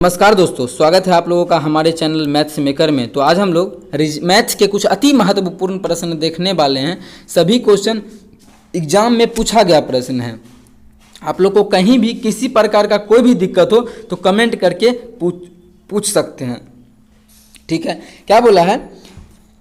नमस्कार दोस्तों, स्वागत है आप लोगों का हमारे चैनल मैथ्स मेकर में। तो आज हम लोग मैथ्स के कुछ अति महत्वपूर्ण प्रश्न देखने वाले हैं। सभी क्वेश्चन एग्जाम में पूछा गया प्रश्न है। आप लोग को कहीं भी किसी प्रकार का कोई भी दिक्कत हो तो कमेंट करके पूछ सकते हैं। ठीक है, क्या बोला है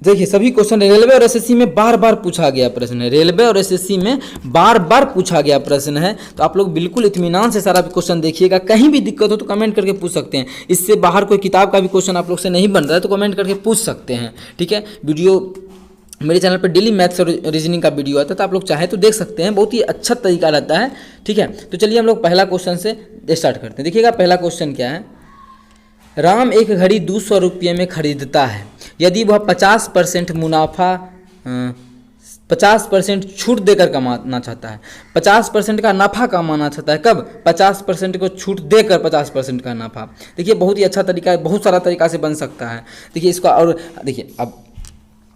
देखिए, सभी क्वेश्चन रेलवे और एसएससी में बार बार पूछा गया प्रश्न है। रेलवे और एसएससी में बार बार पूछा गया प्रश्न है, तो आप लोग बिल्कुल इत्मीनान से सारा क्वेश्चन देखिएगा। कहीं भी दिक्कत हो तो कमेंट करके पूछ सकते हैं। इससे बाहर कोई किताब का भी क्वेश्चन आप लोग से नहीं बन रहा है तो कमेंट करके पूछ सकते हैं। ठीक है, वीडियो मेरे चैनल पर डेली मैथ्स और रीजनिंग का वीडियो आता है, तो आप लोग चाहे तो देख सकते हैं। बहुत ही अच्छा तरीका रहता है। ठीक है, तो चलिए हम लोग पहला क्वेश्चन से स्टार्ट करते हैं। देखिएगा पहला क्वेश्चन क्या है। राम एक घड़ी 200 रुपये में खरीदता है। यदि वह 50% मुनाफा 50% छूट देकर कमाना चाहता है। 50% का नफ़ा कमाना चाहता है। कब? 50% को छूट देकर 50% का नफ़ा। देखिए बहुत ही अच्छा तरीका है, बहुत सारा तरीका से बन सकता है। देखिए इसका, और देखिए अब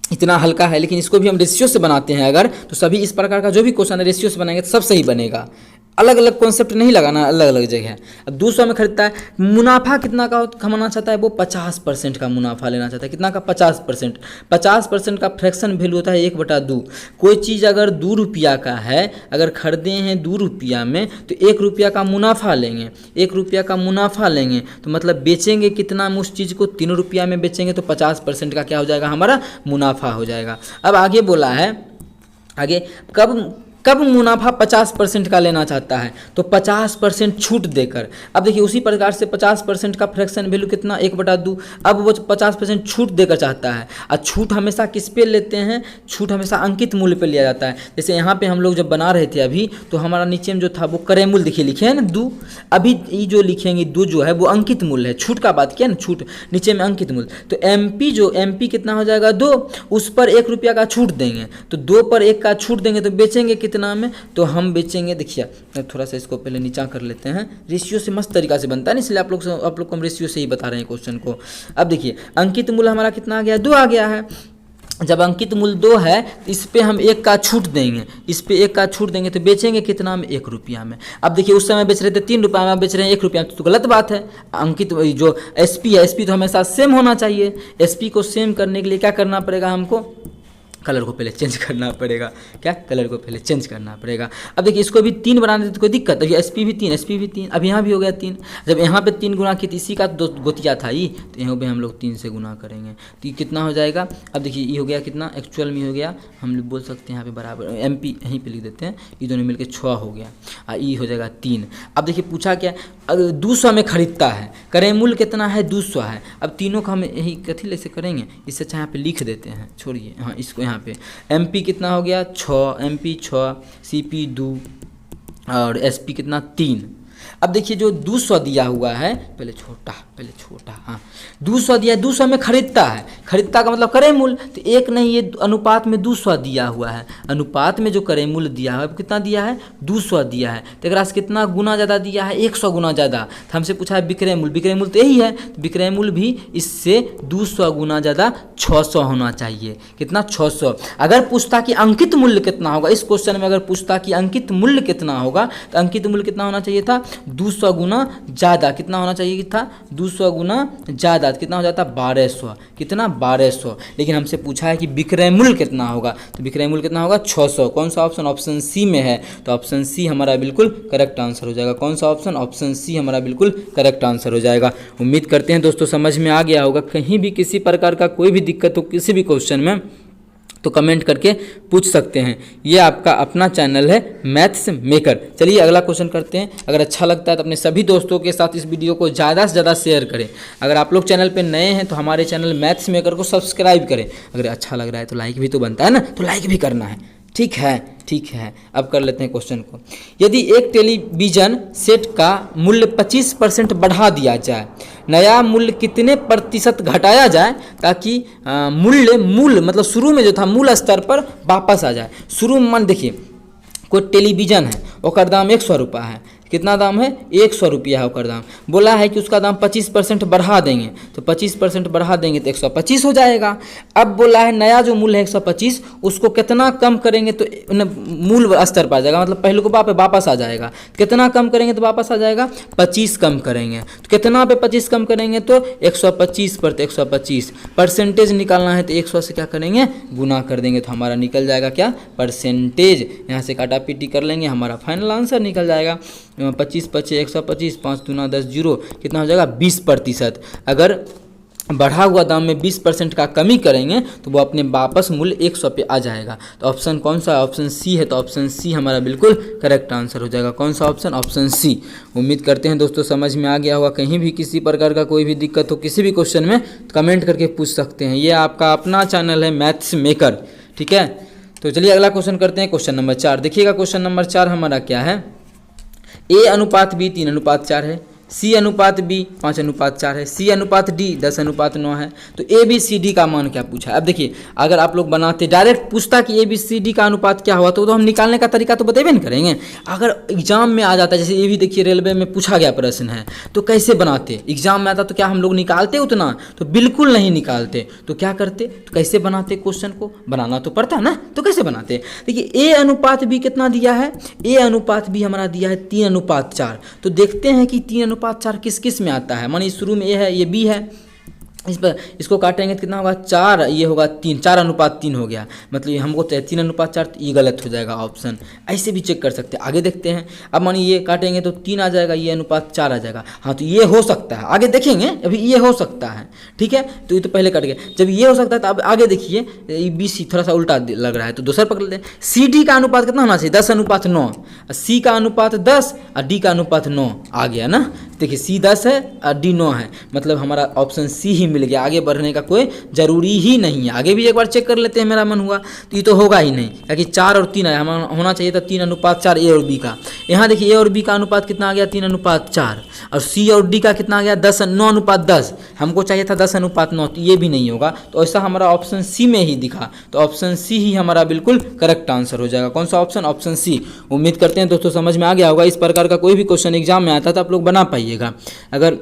इतना हल्का है लेकिन इसको भी हम रेशियो से बनाते हैं अगर, तो सभी इस प्रकार का जो भी क्वेश्चन है रेशियो से बनाएंगे तो सब सही बनेगा। अलग अलग कॉन्सेप्ट नहीं लगाना, अलग अलग जगह। अब 200 में खरीदता है, मुनाफा कितना का कमाना चाहता है? वो 50% का मुनाफा लेना चाहता है। कितना का? 50%। 50% का फ्रैक्शन वैल्यू होता है 1/2। कोई चीज़ अगर 2 रुपया का है, अगर खरीदे हैं 2 रुपया में, तो 1 रुपया का मुनाफा लेंगे। 1 रुपया का मुनाफा लेंगे तो मतलब बेचेंगे कितना में उस चीज़ को? 3 रुपया में बेचेंगे तो 50% का क्या हो जाएगा? हमारा मुनाफा हो जाएगा। अब आगे बोला है, आगे कब मुनाफा 50% का लेना चाहता है? तो 50% छूट देकर। अब देखिए उसी प्रकार से 50% का फ्रैक्शन वैल्यू कितना? 1/2। अब वो 50% छूट देकर चाहता है। और छूट हमेशा किस पे लेते हैं? छूट हमेशा अंकित मूल्य पे लिया जाता है। जैसे यहाँ पे हम लोग जब बना रहे थे अभी, तो हमारा नीचे में जो था वो क्रय मूल्य देखिए लिखे हैं ना 2। अभी ये जो लिखेंगे 2 जो है वो अंकित मूल्य है। छूट का बात किया ना, छूट नीचे में अंकित मूल्य। तो एमपी कितना हो जाएगा? 2। उस पर 1 रुपया का छूट देंगे, तो 2 पर 1 का छूट देंगे तो बेचेंगे कितना में? तो हम बेचेंगे, देखिए थोड़ा सा इसको पहले नीचा कर लेते हैं। रेशियो से मस्त तरीका से बनता है ना, इसलिए आप लोग को हम रेशियो से ही बता रहे हैं क्वेश्चन को। अब देखिए अंकित मूल्य हमारा कितना आ गया? 2 आ गया है। जब अंकित मूल्य 2 है तो इस पे हम 1 का छूट देंगे। इस पे 1 का छूट देंगे तो बेचेंगे कितना में? 1 रुपया में। अब देखिए उस समय बेच रहे थे 3 रुपया में, अब बेच रहे हैं 1 रुपया में, तो गलत बात है। अंकित जो एसपी है, एसपी तो हमेशा सेम होना चाहिए। एसपी को सेम करने के लिए क्या करना पड़ेगा हमको? कलर को पहले चेंज करना पड़ेगा। क्या? कलर को पहले चेंज करना पड़ेगा। अब देखिए इसको भी 3 बना देते तो कोई दिक्कत है? एसपी भी 3, अब यहाँ भी हो गया 3। जब यहाँ पे 3 गुना की तो इसी का गोतिया था ये, तो यहाँ पे हम लोग 3 से गुना करेंगे तो ये कितना हो जाएगा? अब देखिए ये हो गया कितना? एक्चुअल में हो गया, हम लोग बोल सकते हैं यहाँ पे बराबर एमपी यहीं पे लिख देते हैं। ये दोनों मिलकर 6 हो गया और ये हो जाएगा 3। अब देखिए पूछा क्या? अगर 200 में खरीदता है, क्रय मूल्य कितना है? 200 है। अब तीनों का हम यही कथी ले से करेंगे, इससे अच्छा यहाँ पे लिख देते हैं, छोड़िए हाँ इसको यहाँ पे। एमपी कितना हो गया? 6, एमपी 6, सीपी 2 और एसपी कितना? 3। अब देखिए जो 200 दिया हुआ है, पहले छोटा हाँ 200 दिया है, 200 में खरीदता है। खरीदता का मतलब क्रय मूल्य, तो 1 नहीं, ये अनुपात में 200 दिया हुआ है। अनुपात में जो क्रय मूल्य दिया है कितना दिया है? 200 दिया है। तो एक से कितना गुना ज़्यादा दिया है? 100 गुना ज़्यादा। तो हमसे पूछा है विक्रय मूल्य, विक्रय मूल्य तो यही है, तो विक्रय मूल्य भी इससे 200 गुना ज़्यादा 600 होना चाहिए। कितना? 600। अगर पूछता कि अंकित मूल्य कितना होगा, इस क्वेश्चन में अगर पूछता कि अंकित मूल्य कितना होगा, तो अंकित मूल्य कितना होना चाहिए था? 200 गुना ज़्यादा। कितना होना चाहिए था? 200 गुना ज़्यादा। कितना हो जाता? 1200। कितना? 1200। लेकिन हमसे पूछा है कि विक्रय मूल्य कितना होगा, तो विक्रय मूल्य कितना होगा? 600। कौन सा ऑप्शन? ऑप्शन सी में है, तो ऑप्शन सी हमारा बिल्कुल करेक्ट आंसर हो जाएगा। कौन सा ऑप्शन? ऑप्शन सी हमारा बिल्कुल करेक्ट आंसर हो जाएगा। उम्मीद करते हैं दोस्तों समझ में आ गया होगा। कहीं भी किसी प्रकार का कोई भी दिक्कत हो किसी भी क्वेश्चन में तो कमेंट करके पूछ सकते हैं। ये आपका अपना चैनल है मैथ्स मेकर। चलिए अगला क्वेश्चन करते हैं। अगर अच्छा लगता है तो अपने सभी दोस्तों के साथ इस वीडियो को ज़्यादा से ज़्यादा शेयर करें। अगर आप लोग चैनल पे नए हैं तो हमारे चैनल मैथ्स मेकर को सब्सक्राइब करें। अगर अच्छा लग रहा है तो लाइक भी तो बनता है ना, तो लाइक भी करना है। ठीक है। अब कर लेते हैं क्वेश्चन को। यदि एक टेलीविज़न सेट का मूल्य 25% बढ़ा दिया जाए, नया मूल्य कितने प्रतिशत घटाया जाए ताकि मूल मतलब शुरू में जो था मूल स्तर पर वापस आ जाए? शुरू में मान देखिए कोई टेलीविज़न है, उसका दाम 100 रुपया है, कितना दाम है 100 रुपया है उसका दाम। बोला है कि उसका दाम 25% बढ़ा देंगे, तो 25% बढ़ा देंगे तो 125 हो जाएगा। अब बोला है नया जो मूल्य है 125 उसको कितना कम करेंगे तो मूल स्तर पर आ जाएगा, मतलब पहले को वापस आ जाएगा। कितना कम करेंगे तो वापस आ जाएगा 25 कम करेंगे, तो कितना पे 25 कम करेंगे तो 125 पर, तो 125 परसेंटेज निकालना है तो 100 से क्या करेंगे गुना कर देंगे, तो हमारा निकल जाएगा क्या परसेंटेज। यहाँ से काटा पीटी कर लेंगे, हमारा फाइनल आंसर निकल जाएगा 25 25 125 5 दूना 10 जीरो, कितना हो जाएगा 20%। अगर बढ़ा हुआ दाम में 20% का कमी करेंगे तो वो अपने वापस मूल्य 100 पे आ जाएगा। तो ऑप्शन कौन सा, ऑप्शन सी है, तो ऑप्शन सी हमारा बिल्कुल करेक्ट आंसर हो जाएगा। कौन सा ऑप्शन, ऑप्शन सी। उम्मीद करते हैं दोस्तों समझ में आ गया होगा। कहीं भी किसी प्रकार का कोई भी दिक्कत हो किसी भी क्वेश्चन में तो कमेंट करके पूछ सकते हैं। ये आपका अपना चैनल है मैथ्स मेकर, ठीक है। तो चलिए अगला क्वेश्चन करते हैं, क्वेश्चन नंबर 4। देखिएगा क्वेश्चन नंबर 4 हमारा क्या है, A अनुपात B 3:4 है, C अनुपात B 5:4 है, C अनुपात D 10:9 है। तो ABCD का मान क्या पूछा है। अब देखिए अगर आप लोग बनाते डायरेक्ट पूछता कि ABCD का अनुपात क्या हुआ तो हम निकालने का तरीका तो बतेबे नहीं करेंगे। अगर एग्जाम में आ जाता है, जैसे ये भी देखिए रेलवे में पूछा गया प्रश्न है, तो कैसे बनाते, एग्जाम में आता तो क्या हम लोग निकालते उतना, तो बिल्कुल नहीं निकालते। तो क्या करते, तो कैसे बनाते, क्वेश्चन को बनाना तो पड़ता है ना, तो कैसे बनाते। देखिए A अनुपात B कितना दिया है, A अनुपात B हमारा दिया है 3:4। तो देखते हैं कि 3:4 किस किस में आता है। मानिए शुरू में ए है, ये बी है, इस पर इसको काटेंगे तो कितना होगा 4, ये होगा 3, 4:3 हो गया। मतलब हमको 3:4, तो ये गलत हो जाएगा ऑप्शन। ऐसे भी चेक कर सकते हैं। आगे देखते हैं, अब मानिए ये काटेंगे तो 3 आ जाएगा, ये अनुपात 4 आ जाएगा। हाँ तो ये हो सकता है, आगे देखेंगे, अभी ये हो सकता है, ठीक है। तो ये तो पहले कट गया, जब ये हो सकता है तो अब आगे देखिए BC थोड़ा सा उल्टा लग रहा है, तो दूसरा पकड़ लेते हैं। CD का अनुपात कितना होना चाहिए 10:9, C का अनुपात 10 और D का अनुपात 9 आ गया ना। देखिए C 10 है और D 9 है, मतलब हमारा ऑप्शन C ही मिल गया। आगे बढ़ने का कोई जरूरी ही नहीं है। आगे भी एक बार चेक कर लेते हैं, मेरा मन हुआ तो ये तो होगा ही नहीं, क्योंकि 4 और 3 है, हमारा होना चाहिए था 3:4 A और B का। यहाँ देखिए A और B का अनुपात कितना आ गया 3:4, और C और D का कितना आ गया 9:10। हमको चाहिए था 10:9, तो ये भी नहीं होगा। तो ऐसा हमारा ऑप्शन C में ही दिखा, तो ऑप्शन C ही हमारा बिल्कुल करेक्ट आंसर हो जाएगा। कौन सा ऑप्शन, ऑप्शन C। उम्मीद करते हैं दोस्तों समझ में आ गया होगा। इस प्रकार का कोई भी क्वेश्चन एग्जाम में आता है तो आप लोग बना पाइएगा। अगर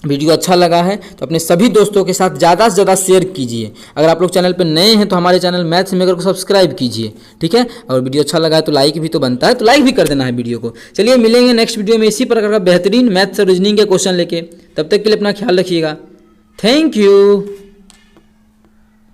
वीडियो अच्छा लगा है तो अपने सभी दोस्तों के साथ ज़्यादा से ज़्यादा शेयर कीजिए। अगर आप लोग चैनल पर नए हैं तो हमारे चैनल मैथ्स मेकर को सब्सक्राइब कीजिए, ठीक है। और वीडियो अच्छा लगा है तो लाइक भी तो बनता है, तो लाइक भी कर देना है वीडियो को। चलिए मिलेंगे नेक्स्ट वीडियो में इसी प्रकार का बेहतरीन मैथ्स और रीजनिंग के क्वेश्चन लेके। तब तक के लिए अपना ख्याल रखिएगा। Thank you.